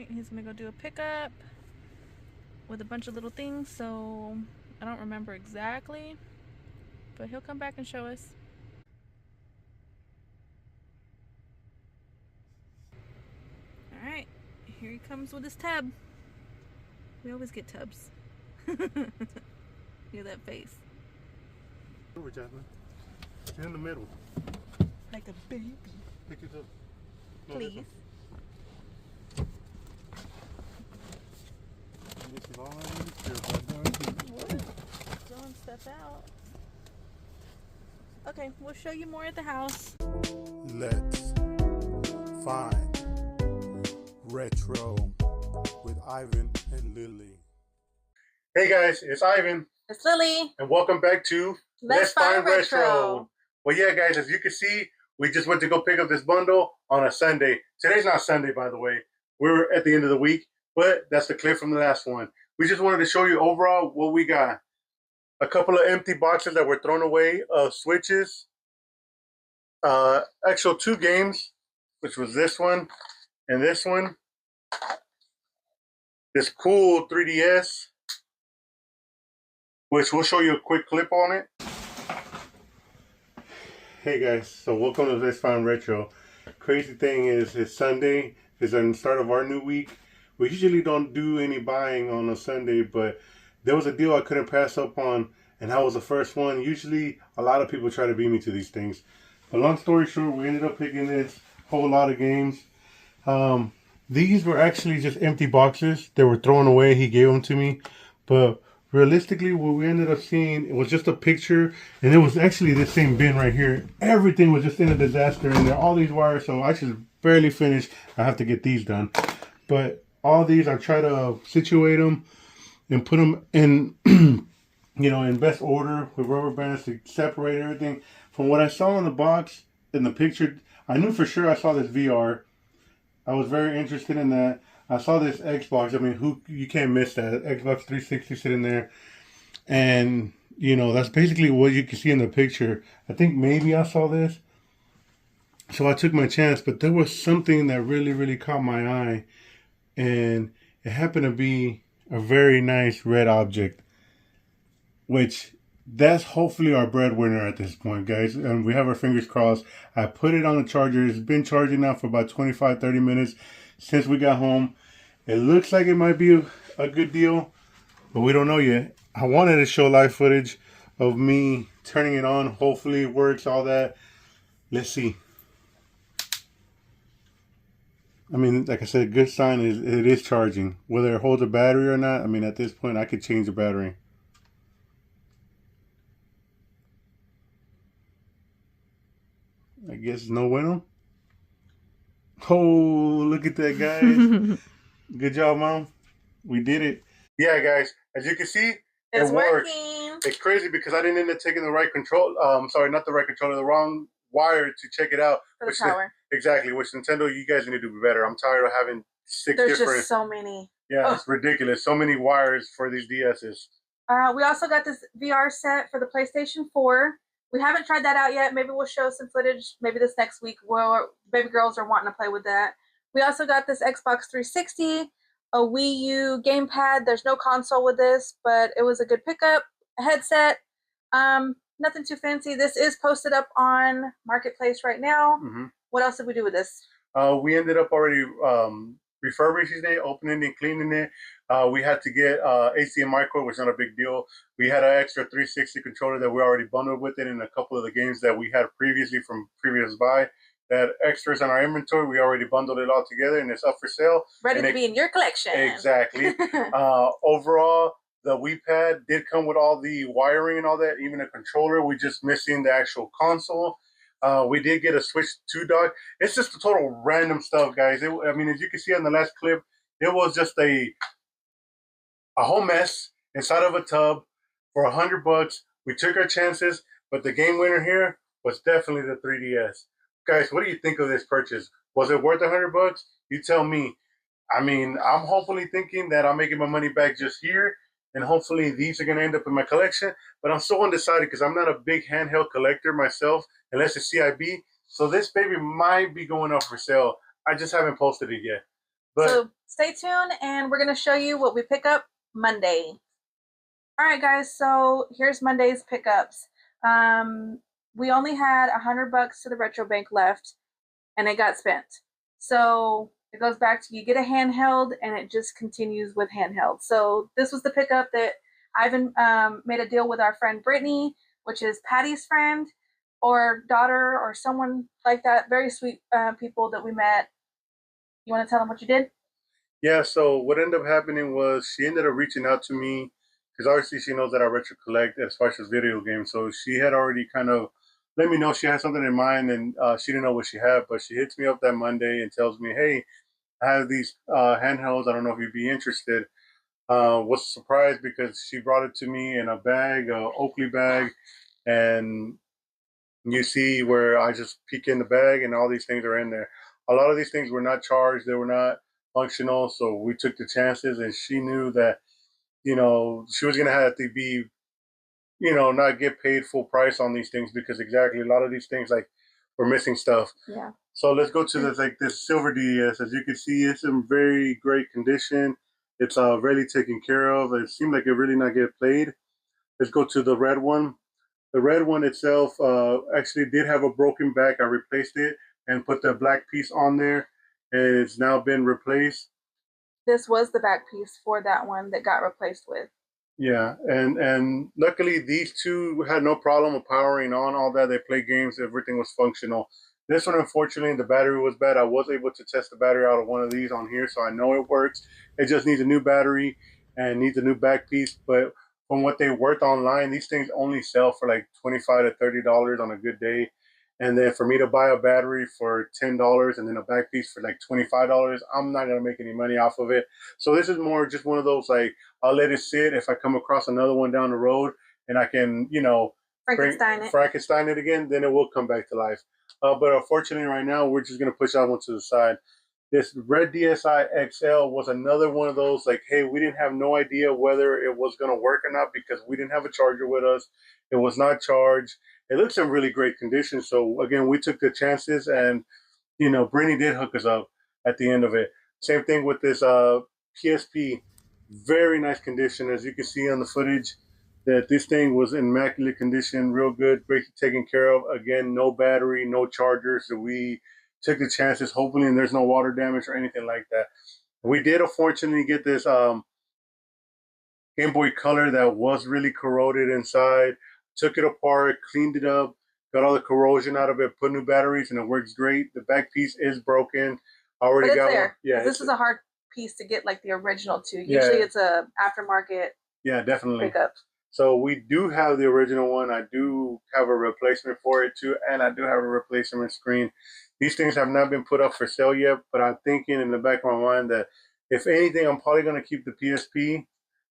Alright, he's gonna go do a pickup with a bunch of little things, so I don't remember exactly, but he'll come back and show us. Alright, here he comes with his tub. We always get tubs. Look at that face. Over, Jasmine. You're in the middle. Like a baby. Pick it up. No, Please. This is all I need to do. Throwing stuff out. Okay, we'll show you more at the house. Let's find retro with Ivan and Lily. Hey guys, it's Ivan. It's Lily. And welcome back to Let's Find Retro. Well, yeah, guys, as you can see, we just went to go pick up this bundle on a Sunday. Today's not Sunday, by the way. We're at the end of the week, but that's the clip from the last one. We just wanted to show you overall what we got. A couple of empty boxes that were thrown away of Switches. Actual 2 games, which was this one and this one. This cool 3DS, which we'll show you a quick clip on it. Hey guys, so welcome to Let's Find Retro. Crazy thing is, it's Sunday. It's the start of our new week. We usually don't do any buying on a Sunday, but there was a deal I couldn't pass up on, and that was the first one. Usually, a lot of people try to beat me to these things. But long story short, we ended up picking this whole lot of games. These were actually just empty boxes. They were thrown away. He gave them to me. But realistically, what we ended up seeing, it was just a picture, and it was actually the same bin right here. Everything was just in a disaster in there. All these wires, so I just barely finished. I have to get these done. But all these, I try to situate them and put them in, you know, in best order with rubber bands to separate everything. From what I saw in the box, in the picture, I knew for sure I saw this VR. I was very interested in that. I saw this Xbox. I mean, you can't miss that. Xbox 360 sitting there. And, you know, that's basically what you can see in the picture. I think maybe I saw this. So I took my chance. But there was something that really, really caught my eye. And it happened to be a very nice red object. Which, that's hopefully our breadwinner at this point, guys. And we have our fingers crossed. I put it on the charger. It's been charging now for about 25-30 minutes since we got home. It looks like it might be a good deal, but we don't know yet. I wanted to show live footage of me turning it on. Hopefully it works, all that. Let's see. I mean, like I said, good sign is it is charging. Whether it holds a battery or not, I mean, at this point, I could change the battery. I guess no bueno. Oh, look at that, guys. Good job, Mom. We did it. Yeah, guys. As you can see, It's it worked. working. It's crazy because I didn't end up taking the right control. Sorry, not the right controller, the wrong wire to check it out. For the power. Exactly. Which Nintendo, you guys need to do better. I'm tired of having 6 There's different. just so many. Yeah, it's ridiculous. So many wires for these DSs. We also got this VR set for the PlayStation 4. We haven't tried that out yet. Maybe we'll show some footage maybe this next week. Well, baby girls are wanting to play with that. We also got this Xbox 360, a Wii U gamepad. There's no console with this, but it was a good pickup. A headset. Nothing too fancy. This is posted up on Marketplace right now. What else did we do with this? We ended up already refurbishing it, opening it, cleaning it. We had to get HDMI cord, which is not a big deal. We had an extra 360 controller that we already bundled with it in a couple of the games that we had previously from previous buy. That extras in our inventory, we already bundled it all together, and it's up for sale. Ready to be in your collection. Exactly. Overall, the Wii Pad did come with all the wiring and all that, even a controller. We're just missing the actual console. We did get a Switch 2 dock. It's just a total random stuff, guys. I mean, as you can see on the last clip, it was just a whole mess inside of a tub for $100. We took our chances, but the game winner here was definitely the 3DS. Guys, what do you think of this purchase? Was it worth $100? You tell me. I mean, I'm hopefully thinking that I'm making my money back just here, and hopefully these are going to end up in my collection. But I'm so undecided because I'm not a big handheld collector myself, unless it's CIB. So this baby might be going up for sale. I just haven't posted it yet. So stay tuned, and we're gonna show you what we pick up Monday. All right, guys. So here's Monday's pickups. Um, we only had $100 to the retro bank left, and it got spent. So it goes back to you get a handheld, and it just continues with handheld. So this was the pickup that Ivan made a deal with our friend Brittany, which is Patty's friend or daughter or someone like that. Very sweet people that we met. You want to tell them what you did? Yeah, so what ended up happening was she ended up reaching out to me because obviously she knows that I retro collect as far as video games. So she had already kind of let me know she had something in mind, and she didn't know what she had, but she hits me up that Monday and tells me, "Hey, I have these handhelds. I don't know if you'd be interested." Was surprised because she brought it to me in a bag, a Oakley bag, and you see where I just peek in the bag and all these things are in there. A lot of these things were not charged, they were not functional, so we took the chances, and she knew that, she was gonna have to be, not get paid full price on these things because exactly a lot of these things like were missing stuff. Yeah. So let's go to this silver DES. As you can see, it's in very great condition. It's really taken care of. It seemed like it really not get played. Let's go to the red one. The red one itself actually did have a broken back. I replaced it and put the black piece on there, and it's now been replaced. This was the back piece for that one that got replaced with. Yeah, and luckily these two had no problem with powering on all that. They played games, everything was functional. This one, unfortunately, the battery was bad. I was able to test the battery out of one of these on here, so I know it works. It just needs a new battery and needs a new back piece. But from what they worked online, these things only sell for like $25 to $30 on a good day. And then for me to buy a battery for $10 and then a back piece for like $25, I'm not gonna make any money off of it. So this is more just one of those like I'll let it sit. If I come across another one down the road and I can, Frankenstein it again, then it will come back to life. But unfortunately, right now, we're just going to push that one to the side. This red DSi XL was another one of those like, hey, we didn't have no idea whether it was going to work or not because we didn't have a charger with us. It was not charged. It looks in really great condition. So, again, we took the chances and, Brittany did hook us up at the end of it. Same thing with this PSP, very nice condition, as you can see on the footage. That this thing was in immaculate condition, real good, great taken care of. Again, no battery, no charger, so we took the chances, hopefully, and there's no water damage or anything like that. We did unfortunately get this Game Boy Color that was really corroded inside. Took it apart, cleaned it up, got all the corrosion out of it, put new batteries, and it works great. The back piece is broken. I already got there. one. Yeah, this is a hard piece to get like the original too. Yeah. Usually it's a aftermarket. Yeah, definitely. Pickup. So we do have the original one. I do have a replacement for it too, and I do have a replacement screen. These things have not been put up for sale yet, but I'm thinking in the back of my mind that if anything, I'm probably going to keep the PSP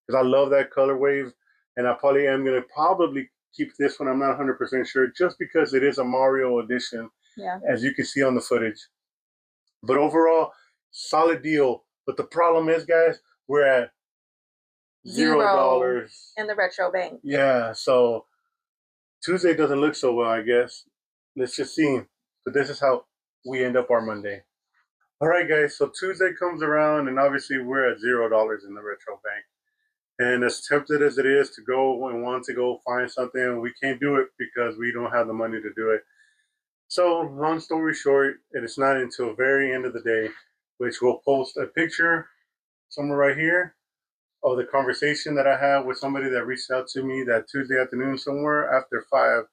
because I love that color wave, and I probably am going to probably keep this one. I'm not 100% sure, just because it is a Mario edition, as you can see on the footage. But overall, solid deal. But the problem is, guys, we're at $0 in the retro bank. Yeah, so Tuesday doesn't look so well, I guess. Let's just see. But this is how we end up our Monday. All right, guys. So Tuesday comes around, and obviously we're at $0 in the retro bank. And as tempted as it is to go and want to go find something, we can't do it because we don't have the money to do it. So, long story short, it is not until the very end of the day, which we'll post a picture somewhere right here of the conversation that I had with somebody that reached out to me that Tuesday afternoon somewhere after 5.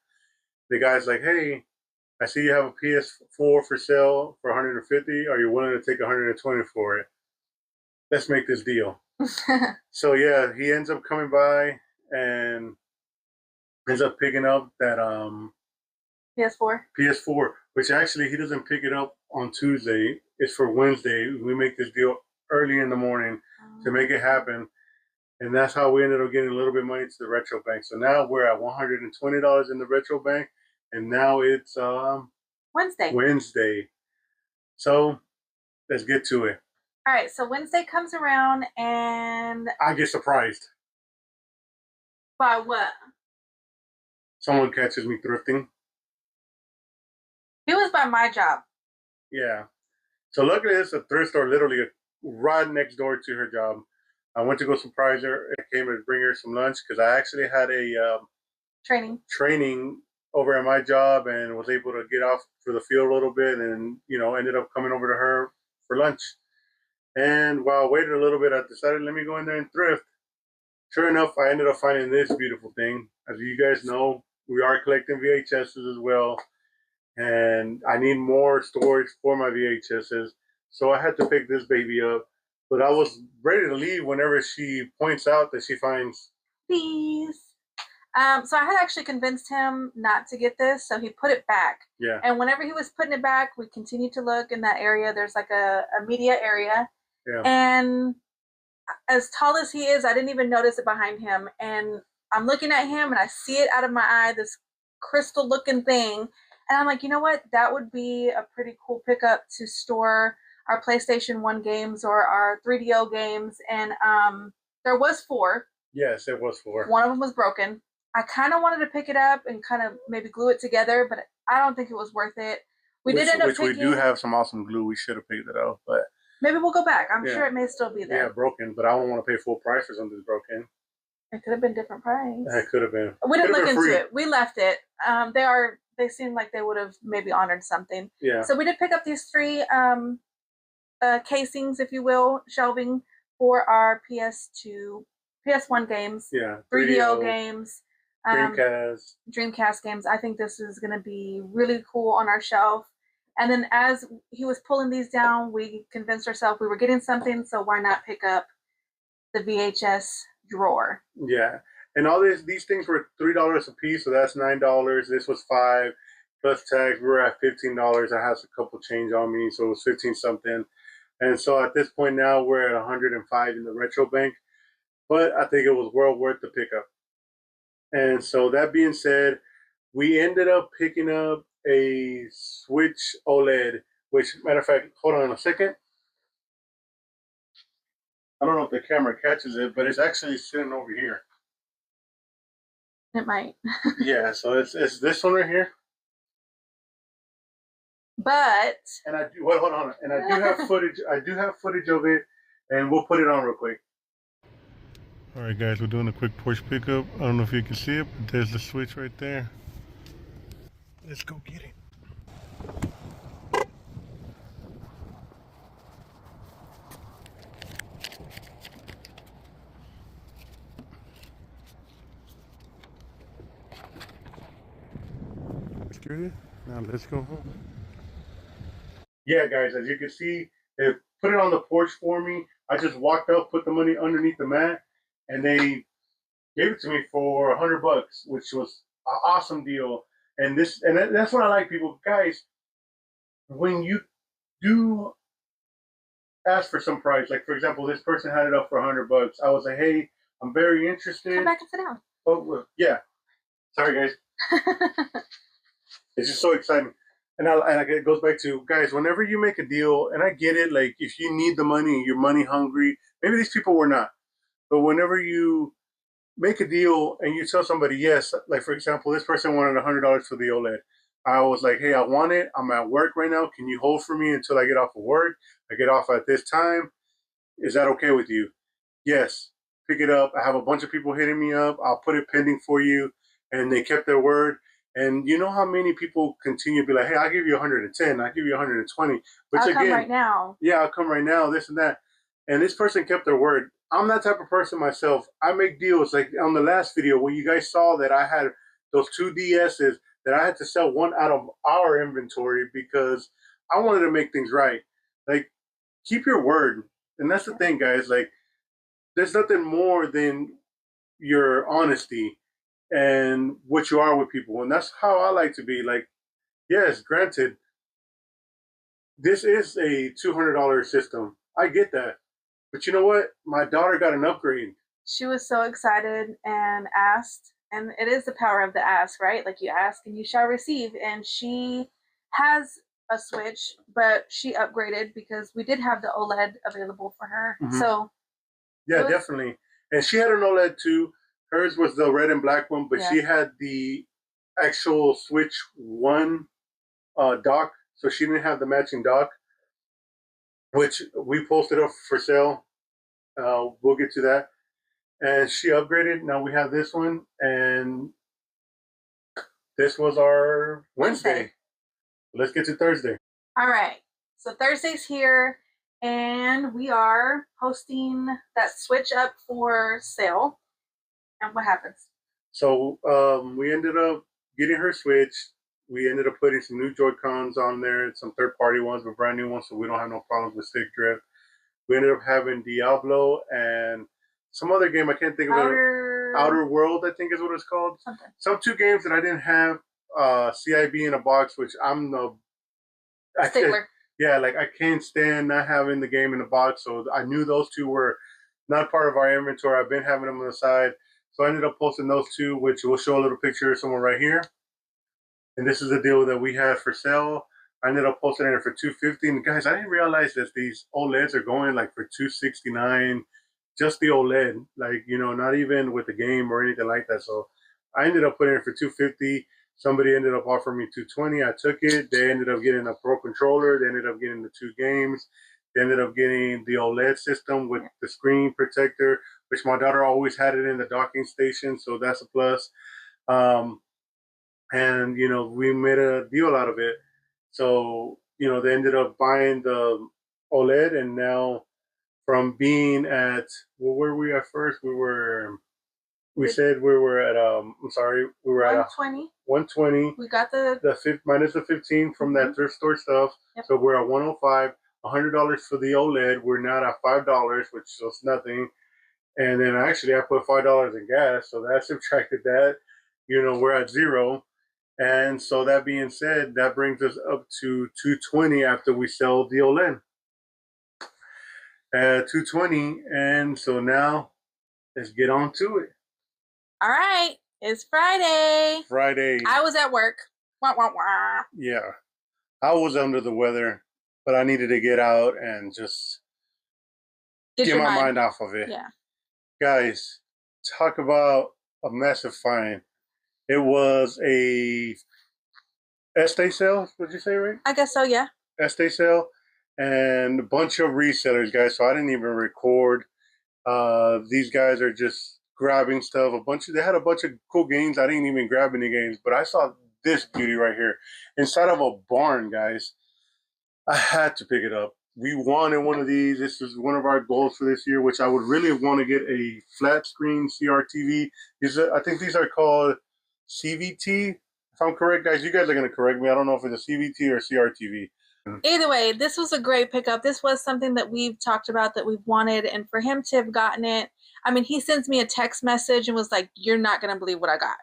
The guy's like, hey, I see you have a PS4 for sale for 150. Are you willing to take 120 for it? Let's make this deal. So yeah, he ends up coming by and ends up picking up that PS4, which actually he doesn't pick it up on Tuesday. It's for Wednesday. We make this deal early in the morning to make it happen. And that's how we ended up getting a little bit of money to the retro bank. So now we're at $120 in the retro bank, and now it's Wednesday. So let's get to it. All right, so Wednesday comes around and I get surprised. By what? Someone catches me thrifting. It was by my job. Yeah. So luckily it's a thrift store literally right next door to her job. I went to go surprise her. I came to bring her some lunch because I actually had a training over at my job and was able to get off for the field a little bit, and ended up coming over to her for lunch. And while I waited a little bit, I decided let me go in there and thrift. Sure enough, I ended up finding this beautiful thing. As you guys know, we are collecting VHSs as well, and I need more storage for my VHSs. So I had to pick this baby up. But I was ready to leave whenever she points out that she finds these. So I had actually convinced him not to get this, so he put it back. Yeah. And whenever he was putting it back, we continued to look in that area. There's like a media area. Yeah. And as tall as he is, I didn't even notice it behind him. And I'm looking at him and I see it out of my eye, this crystal looking thing. And I'm like, you know what? That would be a pretty cool pickup to store our PlayStation 1 games or our 3DO games. And there was 4. Yes, it was 4. One of them was broken. I kind of wanted to pick it up and kind of maybe glue it together, but I don't think it was worth it. We did end up picking... we do have some awesome glue. We should have picked it up, but... Maybe we'll go back. I'm sure it may still be there. Yeah, broken, but I don't want to pay full price for something that's broken. It could have been different price. It could have been. We didn't look into it. We left it. They seem like they would have maybe honored something. Yeah. So we did pick up these 3 casings, if you will, shelving for our PS1 games. Yeah. 3DO games. Dreamcast games. I think this is going to be really cool on our shelf. And then as he was pulling these down, we convinced ourselves we were getting something, so why not pick up the VHS drawer? Yeah. And all these things were $3 a piece, so that's $9. This was $5 plus tax. We were at $15. I had a couple change on me, so it was 15 something. And so at this point now we're at 105 in the retro bank. But I think it was well worth the pickup. And so that being said, we ended up picking up a Switch OLED, which, matter of fact, hold on a second. I don't know if the camera catches it, but it's actually sitting over here. It might. Yeah, so it's this one right here. But and I do hold on, and I do have footage. I do have footage of it, and we'll put it on real quick. All right, guys, we're doing a quick Porsche pickup. I don't know if you can see it, but there's the Switch right there. Let's go get it. Now let's go home. Yeah, guys, as you can see, they put it on the porch for me. I just walked up, put the money underneath the mat, and they gave it to me for $100, which was an awesome deal. And that's what I like, people. Guys, when you do ask for some price, like for example, this person had it up for $100. I was like, hey, I'm very interested. Come back and sit down. Oh, yeah. Sorry, guys. It's just so exciting. And it goes back to, guys, whenever you make a deal, and I get it, like if you need the money, you're money hungry, maybe these people were not. But whenever you make a deal and you tell somebody, yes, like for example, this person wanted $100 for the OLED. I was like, hey, I want it. I'm at work right now. Can you hold for me until I get off of work? I get off at this time. Is that okay with you? Yes. Pick it up. I have a bunch of people hitting me up. I'll put it pending for you. And they kept their word. And you know how many people continue to be like, hey, I'll give you 110. I'll give you 120. Which I'll come right now. Yeah, I'll come right now, this and that. And this person kept their word. I'm that type of person myself. I make deals. Like on the last video where you guys saw that I had those 2 DSs that I had to sell one out of our inventory because I wanted to make things right. Like, keep your word. And that's the thing, guys. Like, there's nothing more than your honesty and what you are with people. And that's how I like to be. Like, yes, granted, this is a $200 system. I get that. But you know what? My daughter got an upgrade. She was so excited and asked, and it is the power of the ask, right? Like you ask and you shall receive. And she has a Switch, but she upgraded because we did have the OLED available for her. Mm-hmm. So yeah, definitely. And she had an OLED too. Hers was the red and black one, but she had the actual Switch 1 dock, so she didn't have the matching dock. which we posted up for sale. We'll get to that. And she upgraded. Now we have this one, and this was our Wednesday. Let's get to Thursday. All right. So Thursday's here, and we are posting that Switch up for sale. And what happens? So we ended up getting her Switch. We ended up putting some new Joy-Cons on there, some third-party ones, but brand new ones, so we don't have no problems with stick drift. We ended up having Diablo and some other game I can't think of it. Outer World, I think is what it's called. Something. Some 2 games that I didn't have. CIB in a box, which I'm the stickler. Yeah, like I can't stand not having the game in the box. So I knew those 2 were not part of our inventory. I've been having them on the side. So I ended up posting those 2, which we'll show a little picture somewhere right here. And this is the deal that we had for sale. I ended up posting it for $250. And guys, I didn't realize that these OLEDs are going like for $269. Just the OLED, like, you know, not even with the game or anything like that. So I ended up putting it for $250. Somebody ended up offering me $220. I took it. They ended up getting a Pro controller. They ended up getting the 2 games. They ended up getting the OLED system with the screen protector, which my daughter always had it in the docking station, so that's a plus. And, you know, we made a deal out of it. So, you know, they ended up buying the OLED, and now from being at, well, where were we at first? We said we were at, I'm sorry, we were at 120. 120. We got the minus the 15 from that thrift store stuff. Yep. So we're at 105. $100 for the OLED. We're now at $5, which is nothing. And then actually I put $5 in gas, so that subtracted that. You know, we're at 0. And so that being said, that brings us up to 220 after we sell the OLED. At 220, and so now let's get on to it. All right, it's Friday. Friday. I was at work. Wah, wah, wah. Yeah, I was under the weather, but I needed to get out and just get my mind off of it. Yeah. Guys, talk about a massive find. It was a estate sale, would you say, right? I guess so, yeah. Estate sale and a bunch of resellers, guys. So I didn't even record. These guys are just grabbing stuff. They had a bunch of cool games. I didn't even grab any games, but I saw this beauty right here inside of a barn, guys. I had to pick it up. We wanted one of these. This is one of our goals for this year, which I would really want to get a flat screen CRTV. I think these are called CVT, if I'm correct, guys. You guys are going to correct me. I don't know if it's a CVT or CRTV. Either way, this was a great pickup. This was something that we've talked about that we've wanted, and for him to have gotten it, I mean, he sends me a text message and was like, "You're not going to believe what I got."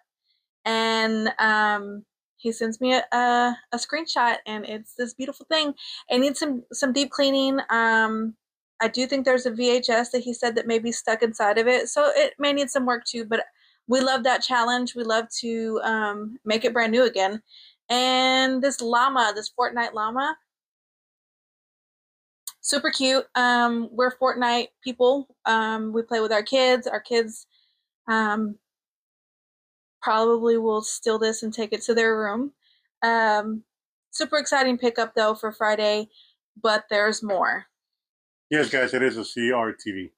And he sends me a screenshot, and it's this beautiful thing. It needs some deep cleaning. I do think there's a VHS that he said that may be stuck inside of it, so it may need some work too, but we love that challenge. We love to make it brand new again. And this llama, this Fortnite llama, super cute. We're Fortnite people. We play with our kids. Our kids probably will steal this and take it to their room. Super exciting pickup though for Friday, but there's more. Yes, guys, it is a CRTV.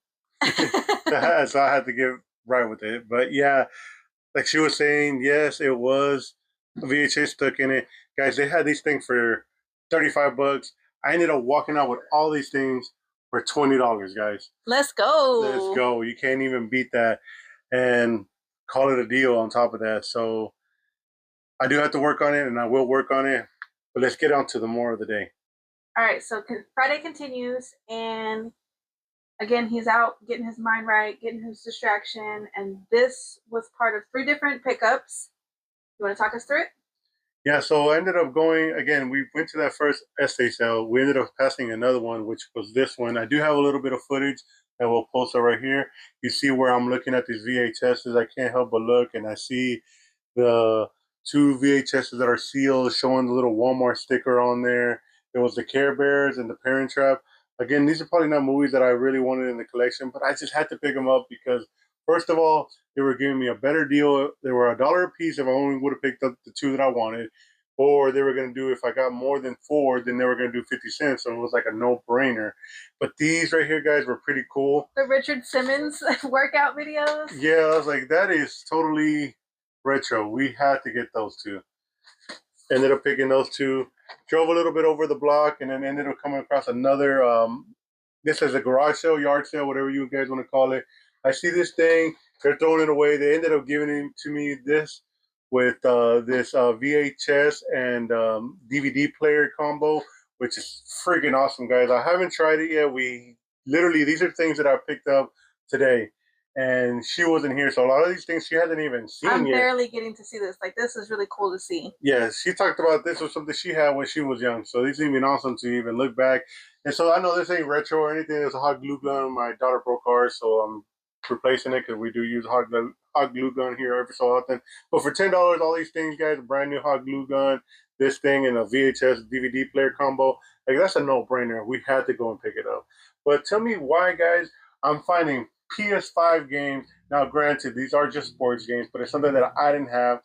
So I had to get right with it. But yeah, like she was saying, yes, it was a VHS stuck in it. Guys, they had these things for $35. I ended up walking out with all these things for $20, guys. Let's go. Let's go. You can't even beat that. And call it a deal on top of that. So I do have to work on it, and I will work on it. But let's get on to the more of the day. All right, so Friday continues, and again, he's out getting his mind right, getting his distraction, and this was part of 3 different pickups. You want to talk us through it? Yeah, so I ended up going, again, we went to that first estate sale. We ended up passing another one, which was this one. I do have a little bit of footage that we'll post right here. You see where I'm looking at these VHSs. I can't help but look, and I see the 2 VHSs that are sealed, showing the little Walmart sticker on there. There was the Care Bears and the Parent Trap. Again, these are probably not movies that I really wanted in the collection, but I just had to pick them up because, first of all, they were giving me a better deal. They were $1 a piece if I only would have picked up the 2 that I wanted. or they were going to do, if I got more than 4, then they were going to do 50 cents. So it was like a no-brainer. But these right here, guys, were pretty cool. The Richard Simmons workout videos. Yeah, I was like, that is totally retro. We had to get those two. Ended up picking those two. Drove a little bit over the block, and then ended up coming across another. This is a garage sale, yard sale, whatever you guys want to call it. I see this thing. They're throwing it away. They ended up giving it to me this with this VHS and DVD player combo, which is freaking awesome, guys. I haven't tried it yet. We literally, these are things that I picked up today, and she wasn't here, so a lot of these things she hasn't even seen I'm yet. barely getting to see this. Like, this is really cool to see. Yeah, she talked about this was something she had when she was young, so it's even awesome to even look back. And so I know this ain't retro or anything. It's a hot glue gun. My daughter broke ours, so I'm replacing it because we do use hot glue gun here every so often. But for $10, all these things, guys, a brand new hot glue gun, this thing, and a VHS DVD player combo, like that's a no-brainer. We had to go and pick it up. But tell me why, guys, I'm finding PS5 games. Now, granted, these are just sports games, but it's something that I didn't have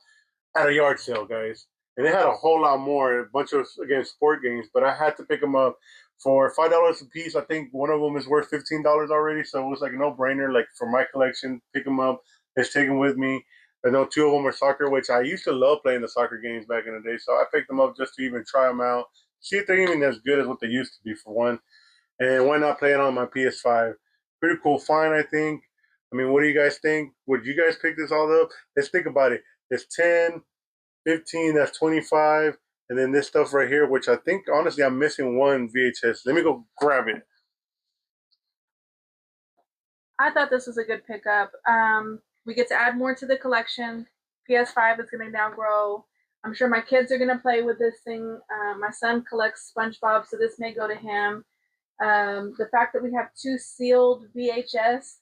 at a yard sale, guys. And they had a whole lot more, a bunch of, again, sport games, but I had to pick them up for $5 a piece. I think one of them is worth $15 already, so it was like a no-brainer. Like for my collection, pick them up. Let's take them with me. I know 2 of them are soccer, which I used to love playing the soccer games back in the day, so I picked them up just to even try them out, see if they're even as good as what they used to be, for one. And why not play it on my PS5? Pretty cool find, I think. I mean, what do you guys think? Would you guys pick this all up? Let's think about it. It's 10, 15, that's 25. And then this stuff right here, which I think, honestly, I'm missing one VHS. Let me go grab it. I thought this was a good pickup. We get to add more to the collection. PS5 is going to now grow. I'm sure my kids are going to play with this thing. My son collects SpongeBob, so this may go to him. The fact that we have 2 sealed VHS.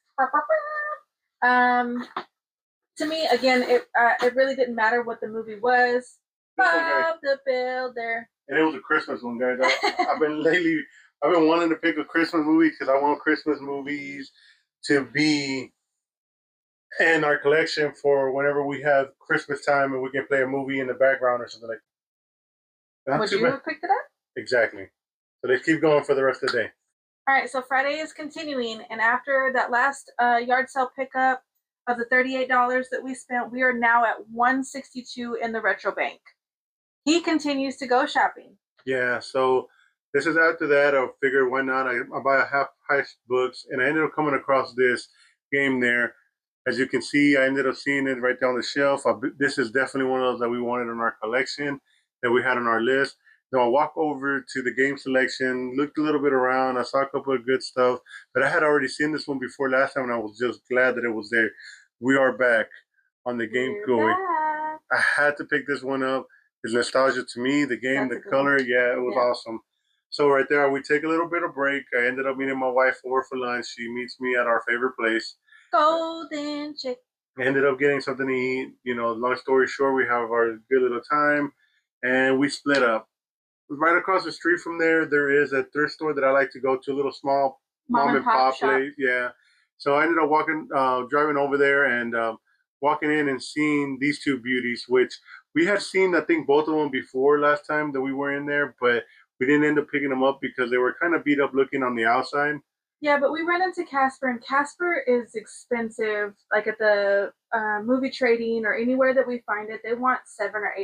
To me, again, it really didn't matter what the movie was. Bob the Builder. And it was a Christmas one, guys. I've been wanting to pick a Christmas movie because I want Christmas movies to be in our collection for whenever we have Christmas time and we can play a movie in the background or something like that. Would you have picked it up? Exactly. So let's keep going for the rest of the day. All right, so Friday is continuing, and after that last yard sale pickup of the $38 that we spent, we are now at $162 in the retro bank. He continues to go shopping. Yeah, so this is after that. I figured why not? I buy a half price books, and I ended up coming across this game there. As you can see, I ended up seeing it right down the shelf. This is definitely one of those that we wanted in our collection, that we had on our list. Now I walk over to the game selection, looked a little bit around. I saw a couple of good stuff, but I had already seen this one before last time, and I was just glad that it was there. We are back on the Game Boy. I had to pick this one up. It's nostalgia to me. The game, the color, yeah, it was awesome. So right there, we take a little bit of break. I ended up meeting my wife over for lunch. She meets me at our favorite place, Golden Chick. I ended up getting something to eat. You know, long story short, we have our good little time, and we split up. Right across the street from there, there is a thrift store that I like to go to, a little small mom and pop place. Yeah. So I ended up driving over there and walking in and seeing these 2 beauties, which we had seen, I think, both of them before last time that we were in there, but we didn't end up picking them up because they were kind of beat up looking on the outside. Yeah, but we ran into Casper, and Casper is expensive. Like at the movie trading or anywhere that we find it, they want $7 or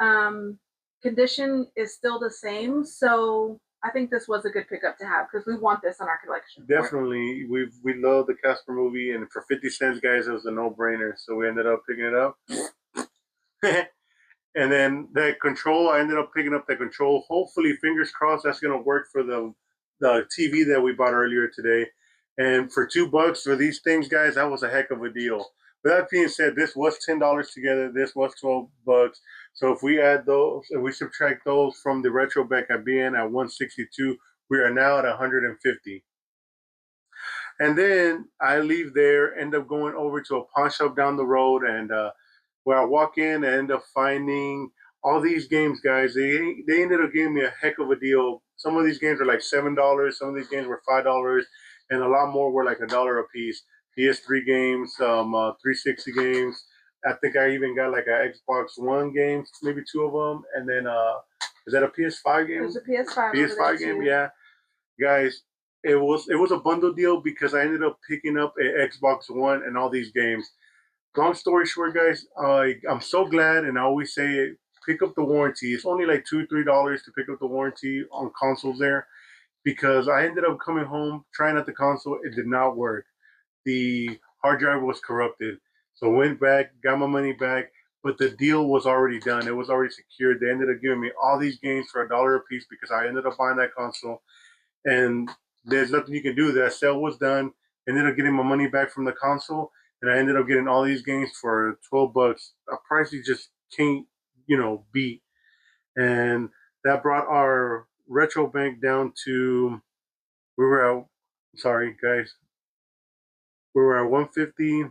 $8. Condition is still the same, so I think this was a good pickup to have because we want this in our collection. Definitely, we love the Casper movie, and for 50 cents, guys, it was a no-brainer. So we ended up picking it up. And then that control, I ended up picking up that control. Hopefully, fingers crossed, that's gonna work for the TV that we bought earlier today. And for $2 for these things, guys, that was a heck of a deal. With that being said, this was $10 together. This was $12. So if we add those, if we subtract those from the retro bank at being at 162, we are now at 150. And then I leave there, end up going over to a pawn shop down the road, and where I walk in, I end up finding all these games, guys. They ended up giving me a heck of a deal. Some of these games were like $7. Some of these games were $5, and a lot more were like $1 a piece. PS3 games, 360 games, I think I even got like a Xbox One game, maybe 2 of them, and then is that a PS5 game? There's a PS5. PS5 game, yeah, guys. It was a bundle deal because I ended up picking up an Xbox One and all these games. Long story short, guys, I'm so glad, and I always say it, pick up the warranty. It's only like $2-3 to pick up the warranty on consoles there because I ended up coming home trying out the console. It did not work. The hard drive was corrupted. So I went back, got my money back, but the deal was already done. It was already secured. They ended up giving me all these games for $1 a piece because I ended up buying that console. And there's nothing you can do. That sale was done. Ended up getting my money back from the console, and I ended up getting all these games for $12, a price you just can't, beat. And that brought our retro bank down to we were at sorry guys, we were at 150.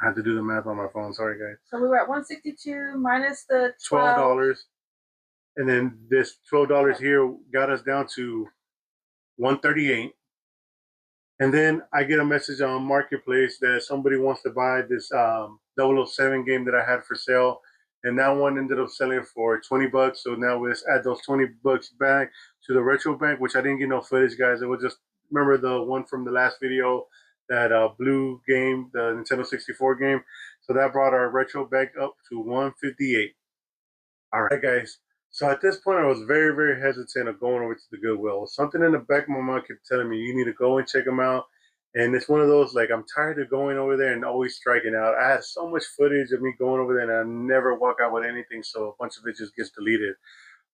I had to do the math on my phone. Sorry guys. So we were at 162 minus the $12, and then this $12 here got us down to 138. And then I get a message on Marketplace that somebody wants to buy this 007 game that I had for sale. And that one ended up selling for $20. So now we just add those $20 back to the retro bank, which I didn't get no footage, guys. It was just, remember the one from the last video, that blue game, the Nintendo 64 game. So that brought our retro bank up to 158. All right, guys. So at this point, I was very, very hesitant of going over to the Goodwill. Something in the back of my mind kept telling me, you need to go and check them out. And it's one of those, like, I'm tired of going over there and always striking out. I had so much footage of me going over there, and I never walk out with anything, so a bunch of it just gets deleted.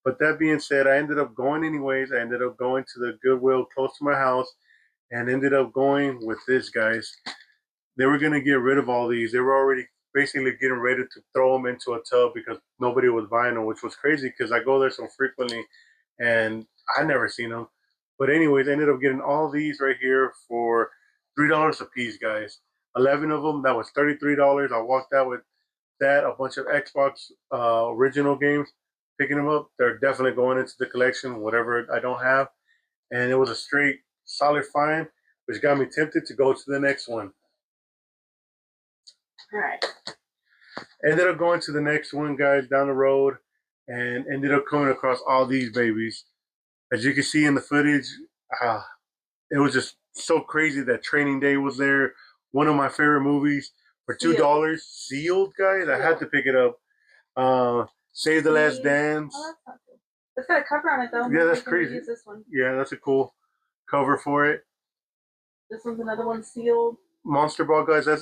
But that being said, I ended up going anyways. I ended up going to the Goodwill close to my house and ended up going with this, guys. They were going to get rid of all these. They were already basically getting ready to throw them into a tub because nobody was buying them, which was crazy because I go there so frequently and I never seen them. But anyways, I ended up getting all these right here for $3 a piece, guys. 11 of them. That was $33. I walked out with that, a bunch of Xbox original games, picking them up. They're definitely going into the collection, whatever I don't have. And it was a straight solid find, which got me tempted to go to the next one. All right. Ended up going to the next one, guys, down the road, and ended up coming across all these babies. As you can see in the footage, it was just so crazy that Training Day was there. One of my favorite movies for $2, sealed, guys. I had to pick it up. Save the Last Dance. Oh, that's not cool. It's got a cover on it though. Yeah, that's crazy. Use this one. Yeah, that's a cool cover for it. This one's another one sealed. Monster Ball, guys. A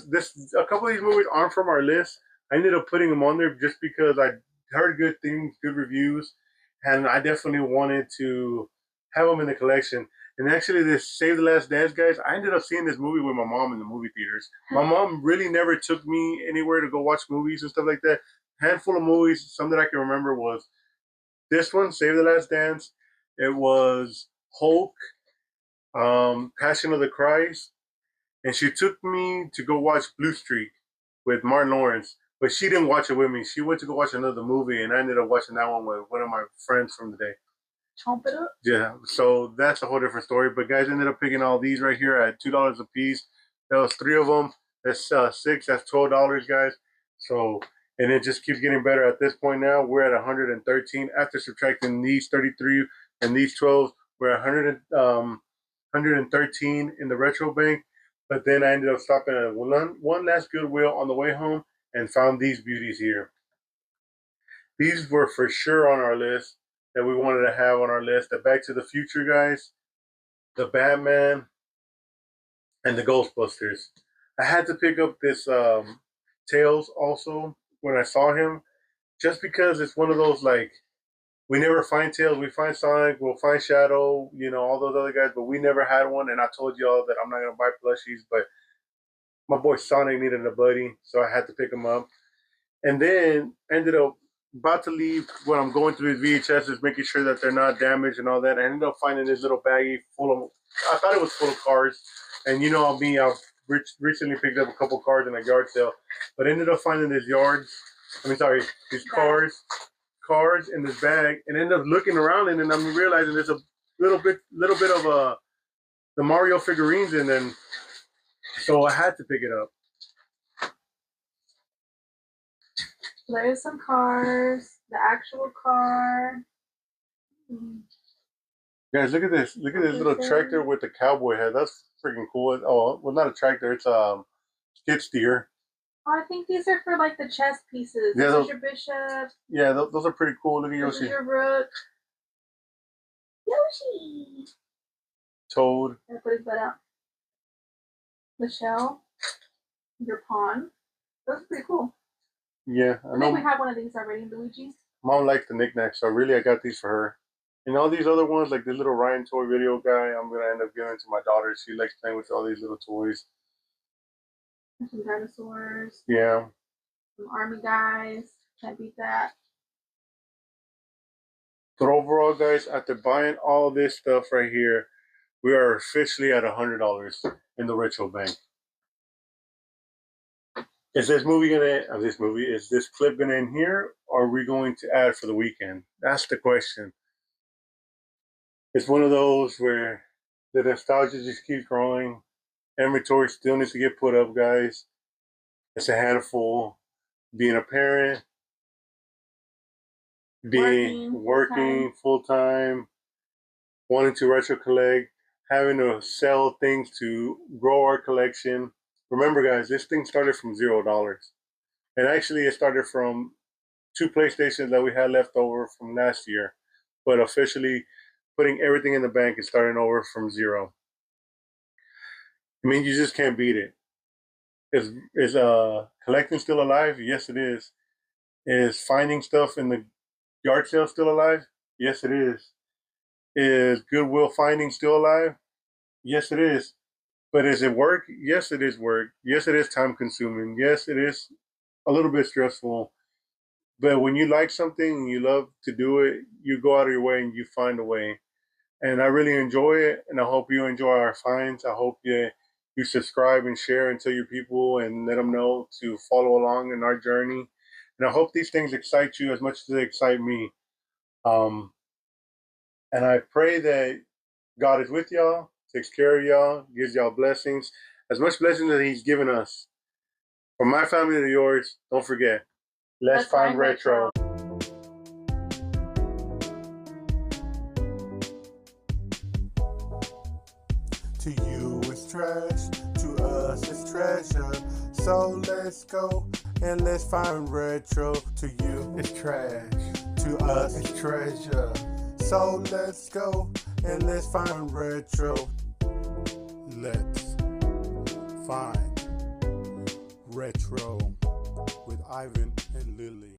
couple of these movies aren't from our list. I ended up putting them on there just because I heard good things, good reviews, and I definitely wanted to have them in the collection. And actually, this Save the Last Dance, guys, I ended up seeing this movie with my mom in the movie theaters. My mom really never took me anywhere to go watch movies and stuff like that. Handful of movies, some that I can remember was this one, Save the Last Dance. It was Hulk, Passion of the Christ, and she took me to go watch Blue Streak with Martin Lawrence, but she didn't watch it with me. She went to go watch another movie, and I ended up watching that one with one of my friends from the day. Chomp it up. Yeah, so that's a whole different story. But guys, ended up picking all these right here at $2 a piece. That was 3 of them. That's 6. That's $12, guys. So, and it just keeps getting better. At this point now, we're at 113 after subtracting these 33 and these 12. We're at 113 in the retro bank. But then I ended up stopping at one last Goodwill on the way home and found these beauties here. These were for sure on our list that we wanted to have on our list. The Back to the Future guys, the Batman, and the Ghostbusters. I had to pick up this Tails also when I saw him, just because it's one of those, like, we never find Tails, we find Sonic, we'll find Shadow, all those other guys, but we never had one. And I told y'all that I'm not going to buy plushies, but my boy Sonic needed a buddy, so I had to pick him up. And then ended up about to leave when I'm going through his VHSs, making sure that they're not damaged and all that. I ended up finding this little baggie full of, I thought it was full of cars. And me, I've recently picked up a couple cars in a yard sale, but ended up finding these cars in this bag, and ended up looking around in it, and I'm realizing there's a little bit of the Mario figurines in them. So I had to pick it up. There's some cars. The actual car. Guys, look at this. Look at this little tractor with the cowboy head. That's freaking cool. Oh, well, not a tractor. It's a skid steer. Oh, I think these are for like the chess pieces. Yeah, this is your bishop. Yeah, those are pretty cool. Look at Yoshi. This is your rook. Yoshi. Toad. Gotta put his butt out. Michelle. Your pawn. Those are pretty cool. Yeah, I think we have one of these already, Luigi. Mom likes the knickknacks, so really I got these for her. And all these other ones, like the little Ryan toy video guy, I'm gonna end up giving to my daughter. She likes playing with all these little toys. Some dinosaurs. Yeah. Some army guys. Can't beat that. But overall, guys, after buying all this stuff right here, we are officially at $100 in the retro bank. Is this clip gonna end here, or are we going to add for the weekend? That's the question. It's one of those where the nostalgia just keeps growing. Inventory still needs to get put up, guys. It's a handful. Being a parent, working full time, wanting to retro collect, having to sell things to grow our collection. Remember, guys, this thing started from $0. And actually, it started from 2 PlayStations that we had left over from last year. But officially, putting everything in the bank and starting over from 0. I mean, you just can't beat it. Is collecting still alive? Yes, it is. Is finding stuff in the yard sale still alive? Yes, it is. Is Goodwill Finding still alive? Yes, it is. But is it work? Yes, it is work. Yes, it is time consuming. Yes, it is a little bit stressful. But when you like something and you love to do it, you go out of your way and you find a way. And I really enjoy it, and I hope you enjoy our finds. I hope you subscribe and share and tell your people and let them know to follow along in our journey. And I hope these things excite you as much as they excite me. And I pray that God is with y'all, takes care of y'all, gives y'all blessings, as much blessings as He's given us. From my family to yours, don't forget, let's find retro. To you it's trash, to us it's treasure. So let's go and let's find retro. To you it's trash, to us it's treasure. So let's go and let's find retro. Let's find retro with Ivan and Lily.